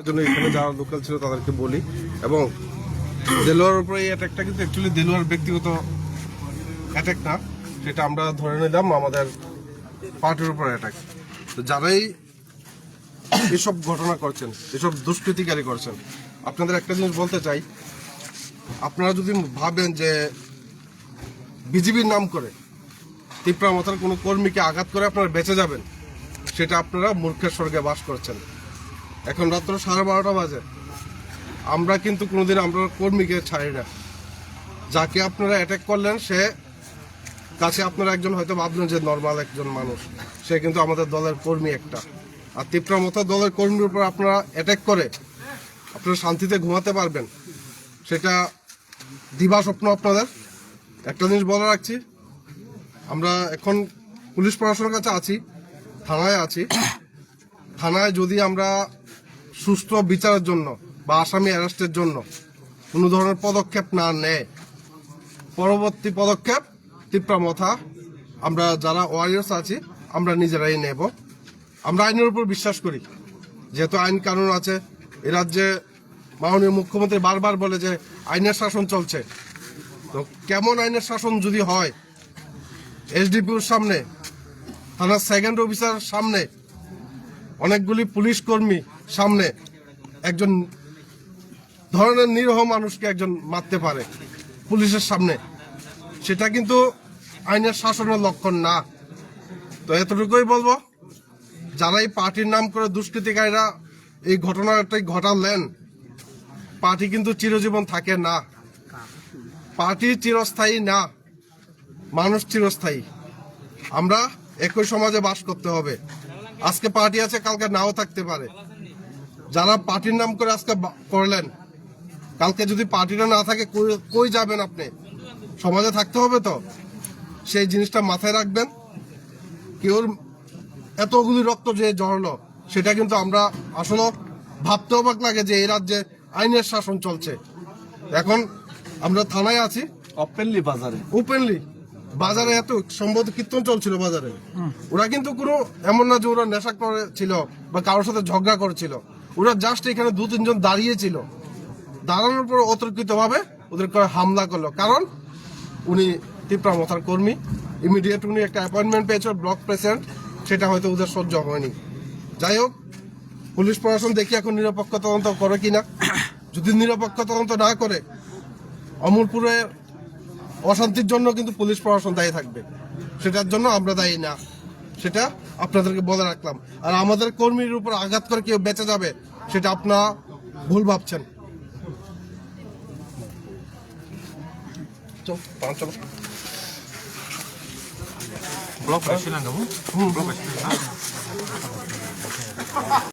জন্য এখানে যারা লোকাল ছিল তাদেরকে বলি এবং দেলোয়ার উপরে এই অ্যাটাকটা কিন্তু অ্যাকচুয়ালি দেলোয়ার ব্যক্তিগত অ্যাটাক না, সেটা আমরা ধরে নিলাম আমাদের পার্টির উপর অ্যাটাক। তো যারাই এসব ঘটনা করছেন, এসব দুষ্কৃতিকারী করছেন, আপনাদের একটা জিনিস বলতে চাই, আপনারা যদি ভাবেন যে বিজিবির নাম করে তিপ্রা মাথার কোনো কর্মীকে আঘাত করে আপনারা বেঁচে যাবেন, সেটা আপনারা মূর্খের স্বর্গে বাস করছেন। এখন রাত্র 12:30 বাজে, আমরা কিন্তু কোনোদিন আমরা কর্মীকে ছাড়ি না। যাকে আপনারা অ্যাটাক করলেন সে কাছে আপনারা একজন হয়তো ভাবলেন যে নর্মাল একজন মানুষ, সে কিন্তু আমাদের দলের কর্মী একটা। আর তিপ্রা মাথা দলের কর্মীর উপর আপনারা অ্যাটাক করে আপনারা শান্তিতে ঘুমাতে পারবেন, সেটা দিবা স্বপ্ন আপনাদের। একটা জিনিস বলে রাখছি, আমরা এখন পুলিশ প্রশাসনের কাছে আছি, থানায় আছি। থানায় যদি আমরা সুষ্ঠু বিচারের জন্য বা আসামি অ্যারেস্টের জন্য কোনো ধরনের পদক্ষেপ না নেয়, পরবর্তী পদক্ষেপ তিপ্রা মাথা আমরা যারা ওয়ারিয়ার্স আছি আমরা নিজেরাই নেব। আমরা আইনের উপর বিশ্বাস করি, যেহেতু আইন কানুন আছে। এ রাজ্যে মাননীয় মুখ্যমন্ত্রী বারবার বলে যে আইনের শাসন চলছে। তো কেমন আইনের শাসন যদি হয়, এসডিপিওর সামনে, থানার সেকেন্ড অফিসার সামনে, অনেকগুলি পুলিশ কর্মী সামনে একজন ধরনের নিরীহ মানুষকে একজন মারতে পারে পুলিশের সামনে, সেটা কিন্তু আইনের শাসনের লক্ষণ না। তো এতটুকুই বলবো, যারা এই পার্টির নাম করে দুষ্কৃতিকারীরা এই ঘটনাটাই ঘটালেন, পার্টি কিন্তু চিরজীবন থাকে না, পার্টি চিরস্থায়ী না, মানুষ চিরস্থায়ী। আমরা একই সমাজে বাস করতে হবে। আজকে পার্টি আছে, কালকে নাও থাকতে পারে। যারা পার্টির নাম করে আজকে করলেন, কালকে যদি পার্টিটা না থাকে কই যাবেন আপনি? সমাজে থাকতে হবে তো, সেই জিনিসটা মাথায় রাখবেন। কেউ এতগুলি রক্ত যে ঝরলো, সেটা কিন্তু আমরা আসলে ভাবতে অবাক লাগে যে এই রাজ্যে আইনের শাসন চলছে। এখন আমরা থানায় আছি, ওপেনলি বাজারে এত সম্ভবত কীর্তন চলছিল বাজারে। ওরা কিন্তু কোনো এমন না যে ওরা নেশা করেছিল বা কারোর সাথে ঝগড়া করেছিল, ওরা জাস্ট এখানে 2-3 জন দাঁড়িয়েছিল, দাঁড়ানোর পর অতর্কিত ভাবে ওদের হামলা করলো। কারণ উনি তিপ্রা মাথার কর্মী, ইমিডিয়েট উনি একটা অ্যাপয়েন্টমেন্ট পেয়েছিল ব্লক প্রেসিডেন্ট, সেটা হয়তো ওদের সহ্য হয়নি। যাই হোক, পুলিশ প্রশাসন দেখি এখন নিরপেক্ষ তদন্ত করে কিনা। যদি নিরপেক্ষ তদন্ত না করে, অমরপুরে অশান্তির জন্য কিন্তু পুলিশ প্রশাসন দায়ী থাকবে, সেটার জন্য আমরা দায়ী না, সেটা আপনাদেরকে বলে রাখলাম। আর আমাদের কর্মীর উপর আঘাত করে কেউ বেঁচে যাবে, সেটা আপনারা ভুল ভাবছেন। চলো ব্লক